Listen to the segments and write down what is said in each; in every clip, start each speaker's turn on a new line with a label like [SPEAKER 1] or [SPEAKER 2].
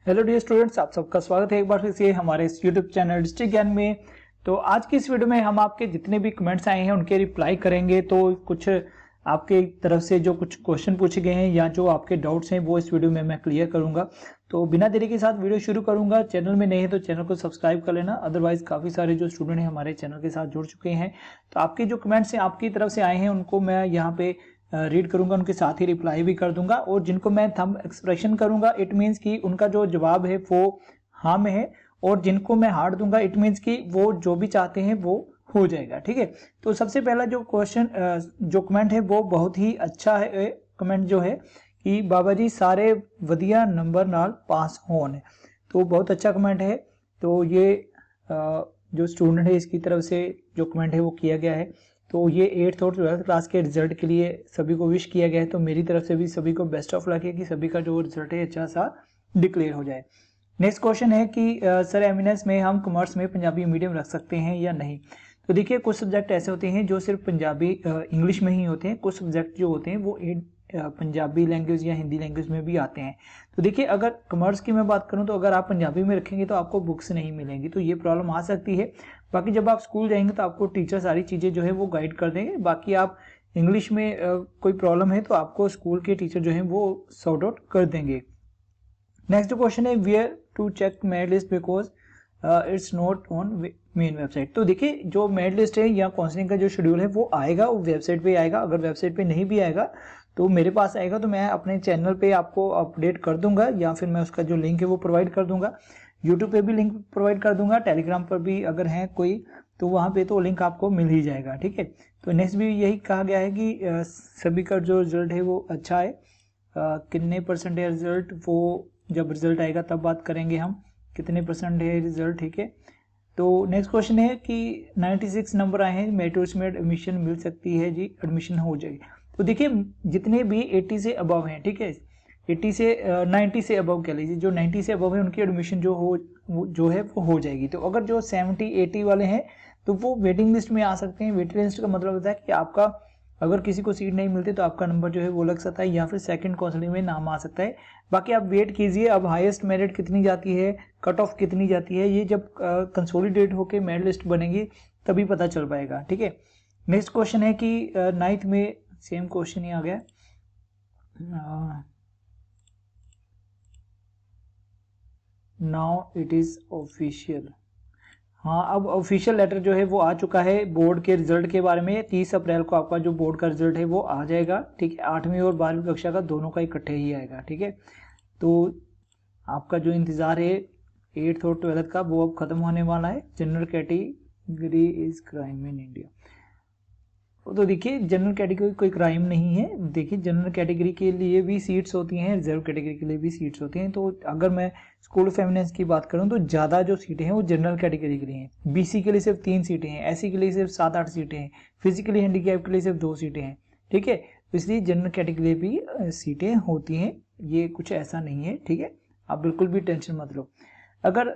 [SPEAKER 1] Hello dear students, आप सबका स्वागत है एक बार फिर से हमारे इस यूट्यूब चैनल डिस्ट्रिक्ट ज्ञान में। तो आज की इस वीडियो में हम आपके जितने भी कमेंट्स आए हैं उनके रिप्लाई करेंगे। तो कुछ आपके तरफ से जो कुछ क्वेश्चन पूछे गए हैं या जो आपके डाउट्स हैं वो इस वीडियो में मैं क्लियर करूंगा। तो बिना देरी के साथ वीडियो शुरू करूंगा। चैनल में नहीं है तो चैनल को सब्सक्राइब कर लेना, अदरवाइज काफी सारे जो स्टूडेंट हैं हमारे चैनल के साथ जुड़ चुके हैं। तो आपके जो कमेंट्स हैं आपकी तरफ से आए हैं उनको मैं यहाँ पे रीड करूंगा, उनके साथ ही रिप्लाई भी कर दूंगा। और जिनको मैं थंब एक्सप्रेशन करूंगा इट मीन्स कि उनका जो जवाब है वो हाँ में है, और जिनको मैं हार्ड दूंगा इट मीन्स कि वो जो भी चाहते हैं वो हो जाएगा। ठीक है, तो सबसे पहला जो क्वेश्चन जो कमेंट है वो बहुत ही अच्छा है। कमेंट जो है कि बाबा जी सारे वधिया नंबर नाल पास होने, तो बहुत अच्छा कमेंट है। तो ये जो स्टूडेंट है इसकी तरफ से जो कमेंट है वो किया गया है। तो ये 8th और 12th क्लास के रिजल्ट के लिए सभी को विश किया गया है। तो मेरी तरफ से भी सभी को बेस्ट ऑफ लक है कि सभी का जो रिजल्ट है अच्छा सा डिक्लेयर हो जाए। नेक्स्ट क्वेश्चन है कि सर एमिनेंस में हम कॉमर्स में पंजाबी मीडियम रख सकते हैं या नहीं। तो देखिए, कुछ सब्जेक्ट ऐसे होते हैं जो सिर्फ पंजाबी इंग्लिश में ही होते हैं, कुछ सब्जेक्ट जो होते हैं वो पंजाबी लैंग्वेज या हिंदी लैंग्वेज में भी आते हैं। तो देखिए, अगर कॉमर्स की मैं बात करूं तो अगर आप पंजाबी में रखेंगे तो आपको बुक्स नहीं मिलेंगी, तो ये प्रॉब्लम आ सकती है। बाकी जब आप स्कूल जाएंगे तो आपको टीचर सारी चीज़ें जो है वो गाइड कर देंगे। बाकी आप इंग्लिश में कोई प्रॉब्लम है तो आपको स्कूल के टीचर जो है वो सॉर्ट आउट कर देंगे। नेक्स्ट क्वेश्चन है where to check merit list because it's not on main website. तो देखिए, जो मेरिट लिस्ट है या काउंसलिंग का जो शेड्यूल है वो आएगा, वो वेबसाइट पे आएगा। अगर वेबसाइट पे नहीं भी आएगा तो मेरे पास आएगा, तो मैं अपने चैनल पे आपको अपडेट कर दूंगा, या फिर मैं उसका जो लिंक है वो प्रोवाइड कर दूंगा। यूट्यूब पे भी लिंक प्रोवाइड कर दूंगा, टेलीग्राम पर भी अगर है कोई तो वहाँ पे तो लिंक आपको मिल ही जाएगा। ठीक है, तो नेक्स्ट भी यही कहा गया है कि सभी का जो रिजल्ट है वो अच्छा है। कितने परसेंट है रिजल्ट, वो जब रिजल्ट आएगा तब बात करेंगे हम कितने परसेंट है रिजल्ट। ठीक है, तो नेक्स्ट क्वेश्चन है कि 96 नंबर आए हैं, मेरिट में एडमिशन मिल सकती है जी, एडमिशन हो जाएगी। तो देखिए, जितने भी 80 से अबव हैं, ठीक है, 80 से 90 से अबव कह लीजिए, जो 90 से अबव है उनकी एडमिशन जो है वो हो जाएगी। तो अगर जो 70-80 वाले हैं तो वो वेटिंग लिस्ट में आ सकते हैं। वेटिंग लिस्ट का मतलब होता है कि आपका अगर किसी को सीट नहीं मिलती तो आपका नंबर जो है वो लग सकता है, या फिर सेकंड काउंसलिंग में नाम आ सकता है। बाकी आप वेट कीजिए, अब हाईएस्ट मेरिट कितनी जाती है, कट ऑफ कितनी जाती है, ये जब कंसोलिडेट होकर मेरिट लिस्ट बनेगी तभी पता चल पाएगा। ठीक है, नेक्स्ट क्वेश्चन है कि 9th में सेम क्वेश्चन ही आ गया। Now it is official. हाँ, अब ऑफिशियल लेटर जो है वो आ चुका है बोर्ड के रिजल्ट के बारे में। 30 अप्रैल को आपका जो बोर्ड का रिजल्ट है वो आ जाएगा। ठीक है, 8वीं और 12वीं कक्षा का दोनों का इकट्ठे ही आएगा। ठीक है, तो आपका जो इंतजार है 8th और 12th का वो अब खत्म होने वाला है। General category is crime in India. तो देखिए, जनरल कैटेगरी कोई क्राइम नहीं है। देखिए, जनरल कैटेगरी के लिए भी सीट्स होती हैं, रिजर्व कैटेगरी के लिए भी सीट्स होती हैं। तो अगर मैं स्कूल ऑफ एमिनेंस की बात करूं तो ज़्यादा जो सीटें हैं वो जनरल कैटेगरी के लिए हैं। बीसी के लिए सिर्फ 3 सीटें हैं, एससी के लिए सिर्फ 7-8 सीटें हैं, फिजिकली हैंडीकैप के लिए सिर्फ 2 सीटें हैं। ठीक है, तो इसलिए जनरल कैटेगरी भी सीटें होती हैं, ये कुछ ऐसा नहीं है। ठीक है, आप बिल्कुल भी टेंशन मत लो। अगर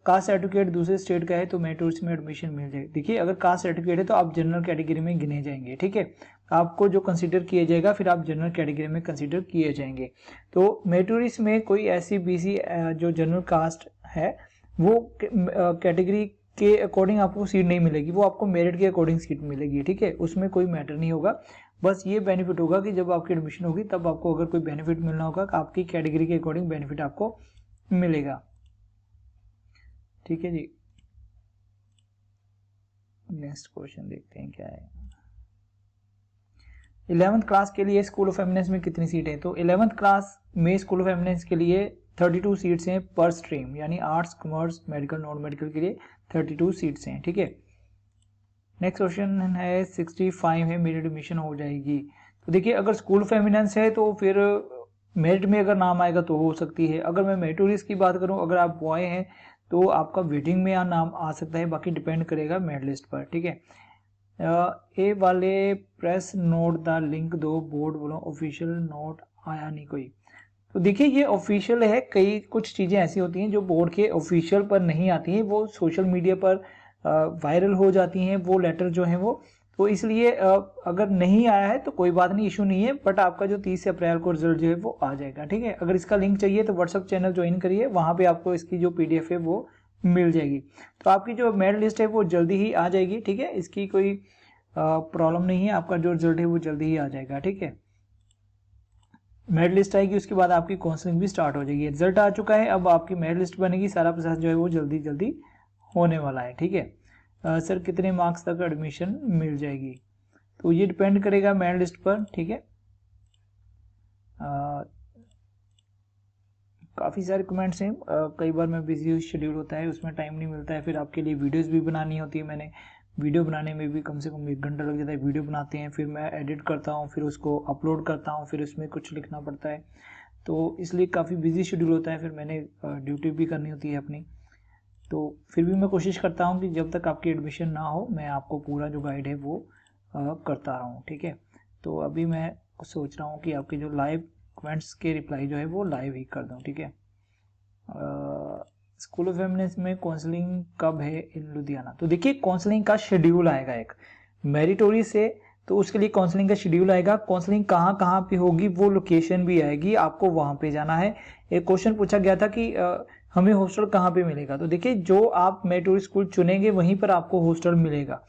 [SPEAKER 1] कास्ट सर्टिफिकेट दूसरे स्टेट का है तो मेरिट में एडमिशन मिल जाएगी। देखिए, अगर कास्ट सर्टिफिकेट है तो आप जनरल कैटेगरी में गिने जाएंगे। ठीक है, आपको जो कंसीडर किया जाएगा फिर आप जनरल कैटेगरी में कंसीडर किए जाएंगे। तो मेरिट में कोई ऐसी बीसी जो जनरल कास्ट है वो कैटेगरी के अकॉर्डिंग आपको सीट नहीं मिलेगी, वो आपको मेरिट के अकॉर्डिंग सीट मिलेगी। ठीक है, उसमें कोई मैटर नहीं होगा। बस ये बेनिफिट होगा कि जब आपकी एडमिशन होगी तब आपको अगर कोई बेनिफिट मिलना होगा, आपकी कैटेगरी के अकॉर्डिंग बेनिफिट आपको मिलेगा। ठीक है जी, नेक्स्ट क्वेश्चन देखते हैं क्या है। 11th क्लास के लिए स्कूल ऑफ एमिनेंस में कितनी सीट है। तो 11th क्लास में स्कूल ऑफ एमिनेंस के लिए 32 सीट्स हैं पर स्ट्रीम, यानी arts, commerce, medical, non medical के लिए 32 सीट्स हैं। ठीक है, नेक्स्ट क्वेश्चन है 65 है, मेरी एडमिशन हो जाएगी। तो देखिए, अगर स्कूल ऑफ एमिनेंस है तो फिर मेरिट में अगर नाम आएगा तो हो सकती है। अगर मैं मेरिटोरियस की बात करूं, अगर आप बॉय हैं तो आपका वेटिंग में नाम आ सकता है, बाकी डिपेंड करेगा मेरिट लिस्ट पर। ठीक है, ए वाले प्रेस नोट द लिंक दो बोर्ड बोलो ऑफिशियल नोट आया नहीं कोई। तो देखिए, ये ऑफिशियल है। कई कुछ चीज़ें ऐसी होती हैं जो बोर्ड के ऑफिशियल पर नहीं आती हैं, वो सोशल मीडिया पर वायरल हो जाती हैं वो लेटर जो है वो। तो इसलिए अगर नहीं आया है तो कोई बात नहीं, इशू नहीं है, बट आपका जो 30 अप्रैल को रिजल्ट जो है वो आ जाएगा, ठीक है। अगर इसका लिंक चाहिए तो व्हाट्सअप चैनल ज्वाइन करिए, वहाँ पे आपको इसकी जो PDF है वो मिल जाएगी। तो आपकी जो मेरिट लिस्ट है वो जल्दी ही आ जाएगी, ठीक है, इसकी कोई प्रॉब्लम नहीं है, आपका जो रिजल्ट है वो जल्दी ही आ जाएगा, ठीक है। मेरिट लिस्ट आएगी, उसके बाद आपकी काउंसलिंग भी स्टार्ट हो जाएगी। रिजल्ट आ चुका है, अब आपकी मेरिट लिस्ट बनेगी, सारा प्रोसेस जो है वो जल्दी जल्दी होने वाला है, ठीक है। सर कितने मार्क्स तक एडमिशन मिल जाएगी, तो ये डिपेंड करेगा मेरिट लिस्ट पर, ठीक है। काफ़ी सारे कमेंट्स हैं, कई बार मैं बिजी शेड्यूल होता है, उसमें टाइम नहीं मिलता है, फिर आपके लिए वीडियोस भी बनानी होती है। मैंने वीडियो बनाने में भी कम से कम 1 घंटा लग जाता है, वीडियो बनाते हैं, फिर मैं एडिट करता हूँ, फिर उसको अपलोड करता हूँ, फिर उसमें कुछ लिखना पड़ता है, तो इसलिए काफ़ी बिजी शेड्यूल होता है, फिर मैंने ड्यूटी भी करनी होती है अपनी। तो फिर भी मैं कोशिश करता हूँ कि जब तक आपकी एडमिशन ना हो मैं आपको पूरा जो गाइड है वो करता रहूँ, ठीक है। तो अभी मैं सोच रहा हूँ कि आपके जो लाइव कमेंट्स के रिप्लाई जो है वो लाइव ही कर दूँ, ठीक है। स्कूल ऑफ फेमिनिज्म में काउंसलिंग कब है इन लुधियाना, तो देखिए काउंसलिंग का शेड्यूल आएगा एक मेरिटोरियस से, तो उसके लिए काउंसलिंग का शेड्यूल आएगा, काउंसलिंग कहाँ कहाँ पे होगी वो लोकेशन भी आएगी, आपको वहाँ पे जाना है। एक क्वेश्चन पूछा गया था कि हमें हॉस्टल कहाँ पे मिलेगा, तो देखिए जो आप मेरिटोरियस स्कूल चुनेंगे वहीं पर आपको हॉस्टल मिलेगा,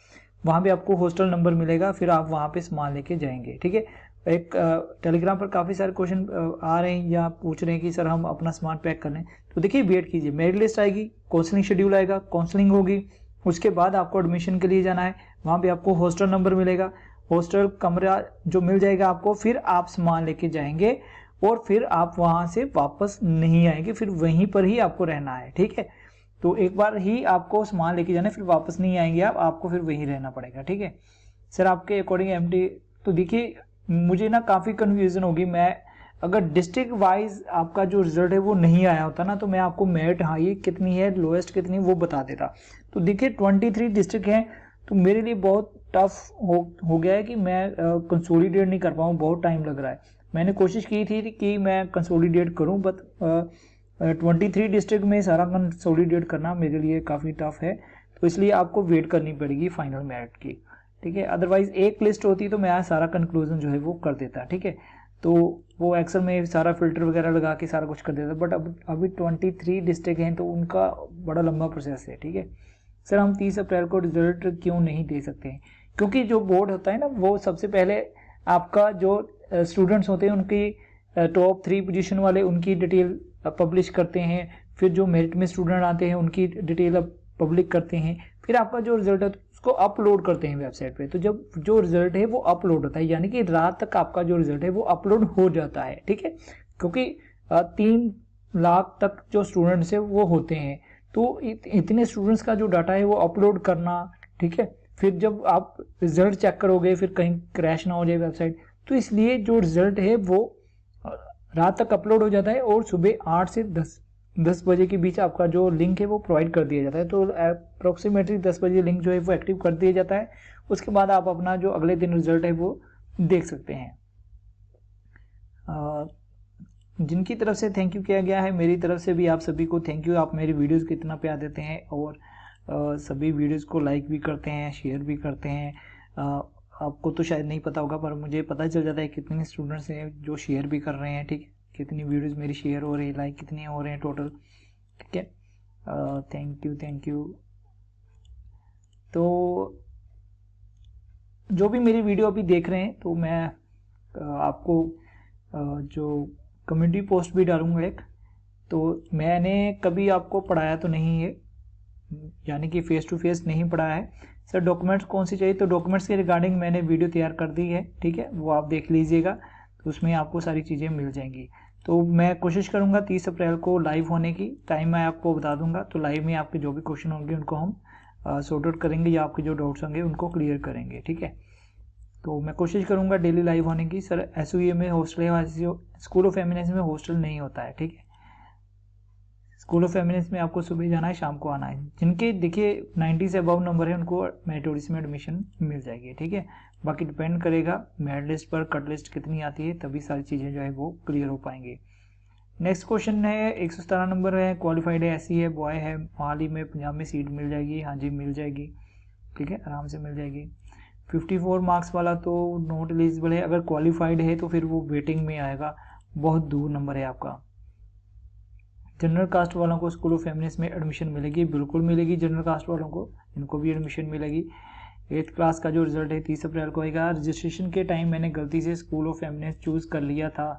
[SPEAKER 1] वहाँ पे आपको हॉस्टल नंबर मिलेगा, फिर आप वहाँ पे सामान लेके जाएंगे, ठीक है। एक टेलीग्राम पर काफ़ी सारे क्वेश्चन आ रहे हैं या पूछ रहे हैं कि सर हम अपना सामान पैक कर लें, तो देखिए वेट कीजिए, मेरिट लिस्ट आएगी, काउंसलिंग शेड्यूल आएगा, काउंसलिंग होगी, उसके बाद आपको एडमिशन के लिए जाना है, वहाँ पे आपको हॉस्टल नंबर मिलेगा, हॉस्टल कमरा जो मिल जाएगा आपको, फिर आप सामान लेके जाएंगे और फिर आप वहाँ से वापस नहीं आएंगे, फिर वहीं पर ही आपको रहना है, ठीक है। तो एक बार ही आपको सामान लेके जाना है, फिर वापस नहीं आएंगे आपको फिर वहीं रहना पड़ेगा, ठीक है। सर आपके अकॉर्डिंग MT, तो देखिए मुझे ना काफ़ी कन्फ्यूज़न होगी, मैं अगर डिस्ट्रिक्ट वाइज आपका जो रिजल्ट है वो नहीं आया होता ना, तो मैं आपको मेरिट हाई कितनी है लोएस्ट कितनी वो बता देता। तो देखिए 23 डिस्ट्रिक्ट हैं, तो मेरे लिए बहुत टफ हो गया है कि मैं कंसोलिडेट नहीं कर पाऊँ, बहुत टाइम लग रहा है। मैंने कोशिश की थी कि मैं कंसोलिडेट करूँ, बट 23 डिस्ट्रिक्ट में सारा कंसोलिडेट करना मेरे लिए काफ़ी टफ है, तो इसलिए आपको वेट करनी पड़ेगी फाइनल मेरिट की, ठीक है। अदरवाइज एक लिस्ट होती तो मैं आज सारा कंक्लूजन जो है वो कर देता, ठीक है। तो वो एक्सेल में सारा फिल्टर वगैरह लगा के सारा कुछ कर देता, बट अभी 23 डिस्ट्रिक्ट हैं तो उनका बड़ा लंबा प्रोसेस है, ठीक है। सर हम 30 अप्रैल को रिजल्ट क्यों नहीं दे सकते हैं, क्योंकि जो बोर्ड होता है ना वो सबसे पहले आपका जो स्टूडेंट्स होते हैं उनकी टॉप 3 पोजीशन वाले उनकी डिटेल पब्लिश करते हैं, फिर जो मेरिट में स्टूडेंट आते हैं उनकी डिटेल पब्लिक करते हैं, फिर आपका जो रिजल्ट है उसको अपलोड करते हैं वेबसाइट पे। तो जब जो रिजल्ट है वो अपलोड होता है, यानी कि रात तक आपका जो रिजल्ट है वो अपलोड हो जाता है, ठीक है, क्योंकि 3 लाख तक जो स्टूडेंट्स है वो होते हैं, तो इतने स्टूडेंट्स का जो डाटा है वो अपलोड करना, ठीक है। फिर जब आप रिजल्ट चेक करोगे फिर कहीं क्रैश ना हो जाए वेबसाइट, तो इसलिए जो रिजल्ट है वो रात तक अपलोड हो जाता है और सुबह 8 से 10 बजे के बीच आपका जो लिंक है वो प्रोवाइड कर दिया जाता है। तो अप्रोक्सीमेटली 10 बजे लिंक जो है वो एक्टिव कर दिया जाता है, उसके बाद आप अपना जो अगले दिन रिजल्ट है वो देख सकते हैं। जिनकी तरफ से थैंक यू किया गया है, मेरी तरफ से भी आप सभी को थैंक यू, आप मेरी वीडियोस को इतना प्यार देते हैं और सभी वीडियोस को लाइक भी करते हैं, शेयर भी करते हैं। आपको तो शायद नहीं पता होगा पर मुझे पता चल जाता है कितने स्टूडेंट्स हैं जो शेयर भी कर रहे हैं, ठीक है, कितनी वीडियोस मेरी शेयर हो रही है, लाइक कितने हो रहे हैं टोटल, ठीक है। Thank you. तो जो भी मेरी वीडियो अभी देख रहे हैं तो मैं आपको जो कम्युनिटी पोस्ट भी डालूंगा एक, तो मैंने कभी आपको पढ़ाया तो नहीं है, यानी कि फेस टू फेस नहीं पढ़ाया है। सर डॉक्यूमेंट्स कौन सी चाहिए, तो डॉक्यूमेंट्स के रिगार्डिंग मैंने वीडियो तैयार कर दी है, ठीक है, वो आप देख लीजिएगा, तो उसमें आपको सारी चीज़ें मिल जाएंगी। तो मैं कोशिश करूंगा 30 अप्रैल को लाइव होने की, टाइम मैं आपको बता दूंगा, तो लाइव में आपके जो भी क्वेश्चन होंगे उनको हम सॉर्ट आउट करेंगे या आपके जो डाउट्स होंगे उनको क्लियर करेंगे, ठीक है। तो मैं कोशिश करूंगा डेली लाइव होने की। सर SUE में हॉस्टल है, स्कूल ऑफ फेमिनिज्म में हॉस्टल नहीं होता है, ठीक है। स्कूल ऑफ फेमिनिज्म में आपको सुबह जाना है, शाम को आना है। जिनके देखिए 90 से अबव नंबर है उनको मेरिटोरियस में एडमिशन मिल जाएगी, ठीक है। बाकी डिपेंड करेगा मेरिट लिस्ट पर, कट लिस्ट कितनी आती है, तभी सारी चीज़ें जो है वो क्लियर हो पाएंगी। नेक्स्ट क्वेश्चन है 117 नंबर है, क्वालिफाइड है, SC है, बॉय है, हाल ही में पंजाब में सीट मिल जाएगी, हाँ जी मिल जाएगी, ठीक है, आराम से मिल जाएगी। 54 मार्क्स वाला तो नॉट एलिजिबल है, अगर क्वालिफाइड है तो फिर वो वेटिंग में आएगा, बहुत दूर नंबर है आपका। जनरल कास्ट वालों को स्कूल ऑफ फेमिनिस्ट में एडमिशन मिलेगी, बिल्कुल मिलेगी। जनरल कास्ट वालों को इनको भी एडमिशन मिलेगी। 8th क्लास का जो रिजल्ट है 30 अप्रैल को आएगा। रजिस्ट्रेशन के टाइम मैंने गलती से स्कूल ऑफ फेमिनिस्ट चूज़ कर लिया था,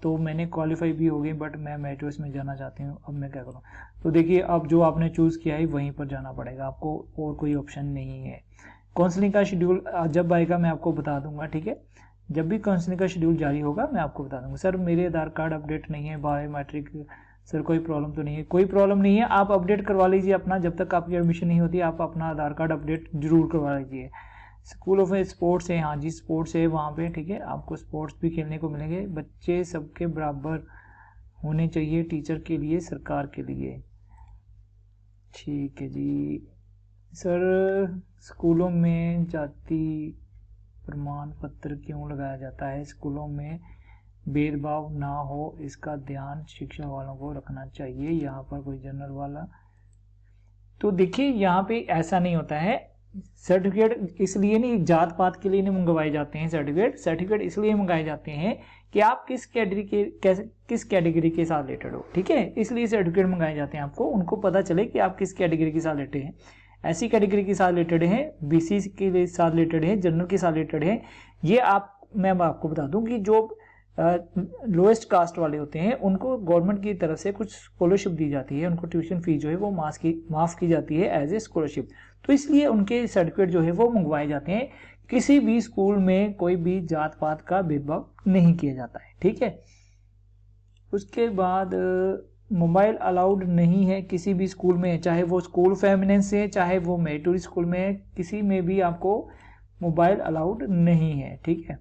[SPEAKER 1] तो मैंने क्वालिफाई भी हो गई, बट मैं मेरिटोरियस में जाना चाहती हूँ। अब मैं क्या करूँ? तो देखिए, अब जो आपने चूज़ किया है वहीं पर जाना पड़ेगा आपको, और कोई ऑप्शन नहीं है। काउंसलिंग का शेड्यूल जब आएगा मैं आपको बता दूंगा, ठीक है। जब भी काउंसलिंग का शेड्यूल जारी होगा मैं आपको बता दूंगा। सर मेरे आधार कार्ड अपडेट नहीं है, बायोमेट्रिक, सर कोई प्रॉब्लम तो नहीं है? कोई प्रॉब्लम नहीं है, आप अपडेट करवा लीजिए अपना, जब तक आपकी एडमिशन नहीं होती आप अपना आधार कार्ड अपडेट जरूर करवा लीजिए। स्कूल ऑफ स्पोर्ट्स है, हाँ जी स्पोर्ट्स है वहाँ पे, ठीक है। आपको स्पोर्ट्स भी खेलने को मिलेंगे। बच्चे सबके बराबर होने चाहिए, टीचर के लिए, सरकार के लिए, ठीक है जी। सर स्कूलों में जाति प्रमाण पत्र क्यों लगाया जाता है? स्कूलों में भेदभाव ना हो इसका ध्यान शिक्षा वालों को रखना चाहिए। यहाँ पर कोई जनरल वाला, तो देखिए यहाँ पे ऐसा नहीं होता है। सर्टिफिकेट इसलिए नहीं, जात पात के लिए नहीं मंगवाए जाते हैं सर्टिफिकेट इसलिए मंगाए जाते हैं कि आप किस कैटेगरी के साथ रिलेटेड हो, ठीक है। इसलिए सर्टिफिकेट मंगाए जाते हैं आपको, उनको पता चले कि आप किस कैटेगरी के साथ रिलेटेड हैं। ऐसी कैटेगरी के साथ रिलेटेड है, बीसी के साथ रिलेटेड है, जनरल के साथ रिलेटेड है। ये मैं आपको बता दूं कि जो लोएस्ट कास्ट वाले होते हैं उनको गवर्नमेंट की तरफ से कुछ स्कॉलरशिप दी जाती है, उनको ट्यूशन फीस जो है वो माफ़ की जाती है एज ए स्कॉलरशिप, तो इसलिए उनके सर्टिफिकेट जो है वो मंगवाए जाते हैं। किसी भी स्कूल में कोई भी जात पात का भेदभाव नहीं किया जाता है, ठीक है। उसके बाद मोबाइल अलाउड नहीं है किसी भी स्कूल में, चाहे वो स्कूल फेमिनिस्ट है चाहे वो मेरिटोरियस स्कूल में है, किसी में भी आपको मोबाइल अलाउड नहीं है, ठीक है।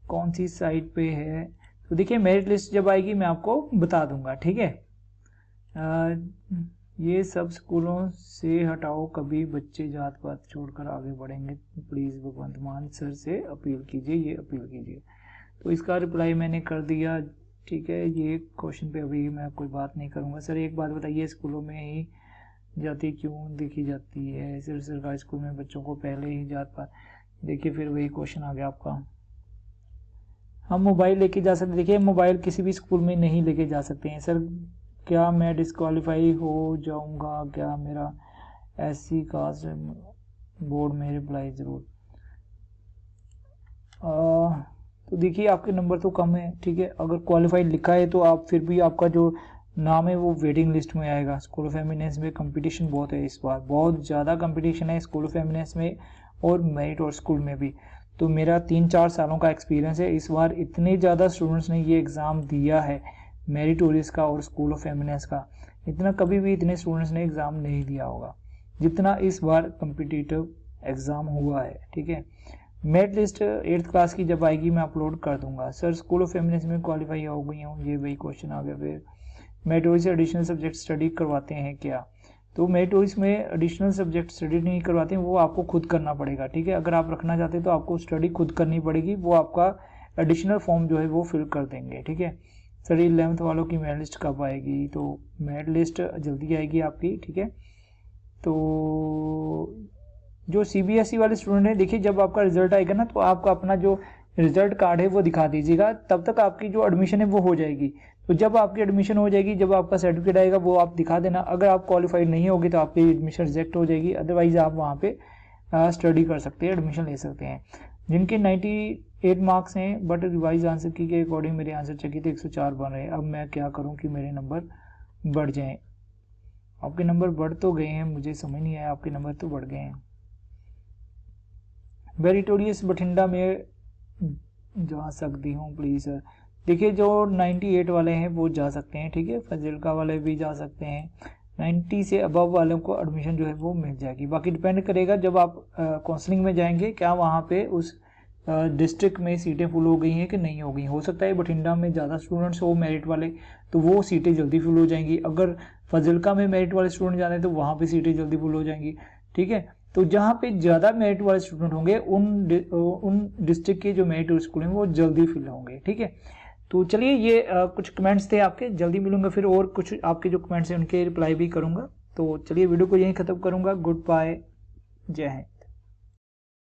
[SPEAKER 1] कौन सी साइट पे है? तो देखिए मेरिट लिस्ट जब आएगी मैं आपको बता दूंगा, ठीक है। ये सब स्कूलों से हटाओ, कभी बच्चे जात पात छोड़कर आगे बढ़ेंगे, प्लीज़ भगवंत मान सर से अपील कीजिए, ये अपील कीजिए। तो इसका रिप्लाई मैंने कर दिया, ठीक है। ये क्वेश्चन पे अभी मैं कोई बात नहीं करूँगा। सर एक बात बताइए, स्कूलों में ही जाति क्यों देखी जाती है? सिर्फ सरकारी स्कूल में बच्चों को पहले ही जात पात, देखिए फिर वही क्वेश्चन आ गया आपका। हम मोबाइल लेके जा सकते, देखिए मोबाइल किसी भी स्कूल में नहीं लेके जा सकते हैं। सर क्या मैं डिस्क्वालीफाई हो जाऊंगा क्या? मेरा SC कास्ट बोर्ड में रिप्लाई जरूर। तो देखिए आपके नंबर तो कम है, ठीक है। अगर क्वालिफाइड लिखा है तो आप फिर भी आपका जो नाम है वो वेटिंग लिस्ट में आएगा। स्कूल ऑफ फेमिनिस्ट में कंपटीशन बहुत है, इस बार बहुत ज़्यादा कंपटीशन है स्कूल ऑफ फेमिनिस्ट में और मेरिट और स्कूल में भी। तो मेरा 3-4 सालों का एक्सपीरियंस है, इस बार इतने ज़्यादा स्टूडेंट्स ने ये एग्ज़ाम दिया है मेरिटोरियस का और स्कूल ऑफ फेमिनिस्ट का, इतना कभी भी इतने स्टूडेंट्स ने एग्ज़ाम नहीं दिया होगा जितना इस बार कम्पिटिटिव एग्ज़ाम हुआ है, ठीक है। मेरिट लिस्ट 8th क्लास की जब आएगी मैं अपलोड कर दूंगा। सर स्कूल ऑफ फेमिनिस्ट में क्वालिफाई हो गई हूँ, ये वही क्वेश्चन आ गया। फिर मेरिटोरियस एडिशनल सब्जेक्ट स्टडी करवाते हैं क्या? तो मेरिटोरियस में एडिशनल सब्जेक्ट स्टडी नहीं करवाते हैं, वो आपको खुद करना पड़ेगा, ठीक है। अगर आप रखना चाहते हैं तो आपको स्टडी खुद करनी पड़ेगी, वो आपका एडिशनल फॉर्म जो है वो फिल कर देंगे, ठीक है। सर 11th वालों की मेरिट लिस्ट कब आएगी? तो मेरिट लिस्ट जल्दी आएगी आपकी, ठीक है। तो जो CBSE वाले स्टूडेंट हैं, देखिए जब आपका रिजल्ट आएगा ना तो आपका अपना जो रिजल्ट कार्ड है वो दिखा दीजिएगा, तब तक आपकी जो एडमिशन है वो हो जाएगी। तो जब आपकी एडमिशन हो जाएगी, जब आपका सर्टिफिकेट आएगा वो आप दिखा देना। अगर आप क्वालिफाइड नहीं होगी तो आपकी एडमिशन रिजेक्ट हो जाएगी, अदरवाइज आप वहाँ पे स्टडी कर सकते हैं, एडमिशन ले सकते हैं। जिनके 98 मार्क्स हैं बट रिवाइज आंसर की के अकॉर्डिंग मेरे आंसर चेक तो 104 बन रहे हैं। अब मैं क्या करूँ कि मेरे नंबर बढ़ जाएँ? आपके नंबर बढ़ तो गए हैं, मुझे समझ नहीं आया, आपके नंबर तो बढ़ गए हैं। मेरिटोरियस बठिंडा में जा सकती हूँ प्लीज़ सर? देखिए जो 98 वाले हैं वो जा सकते हैं, ठीक है। फजिल्का वाले भी जा सकते हैं, 90 से अबव वालों को एडमिशन जो है वो मिल जाएगी। बाकी डिपेंड करेगा जब आप काउंसलिंग में जाएंगे, क्या वहाँ पे उस डिस्ट्रिक्ट में सीटें फुल हो गई हैं कि नहीं हो गई। हो सकता है बठिंडा में ज़्यादा स्टूडेंट्स हो मेरिट वाले, तो वो सीटें जल्दी फुल हो जाएंगी। अगर फजिल्का में मेरिट वाले स्टूडेंट जाते हैं तो वहाँ पे सीटें जल्दी फुल हो जाएंगी, ठीक है। तो जहाँ पे ज़्यादा मेरिट वाले स्टूडेंट होंगे उन डिस्ट्रिक्ट के जो मेरिट स्कूल हैं वो जल्दी फिल होंगे, ठीक है। तो चलिए ये कुछ कमेंट्स थे आपके, जल्दी मिलूंगा फिर और कुछ आपके जो कमेंट्स हैं उनके रिप्लाई भी करूंगा। तो चलिए वीडियो को यहीं ख़त्म करूंगा। गुड बाय, जय हिंद।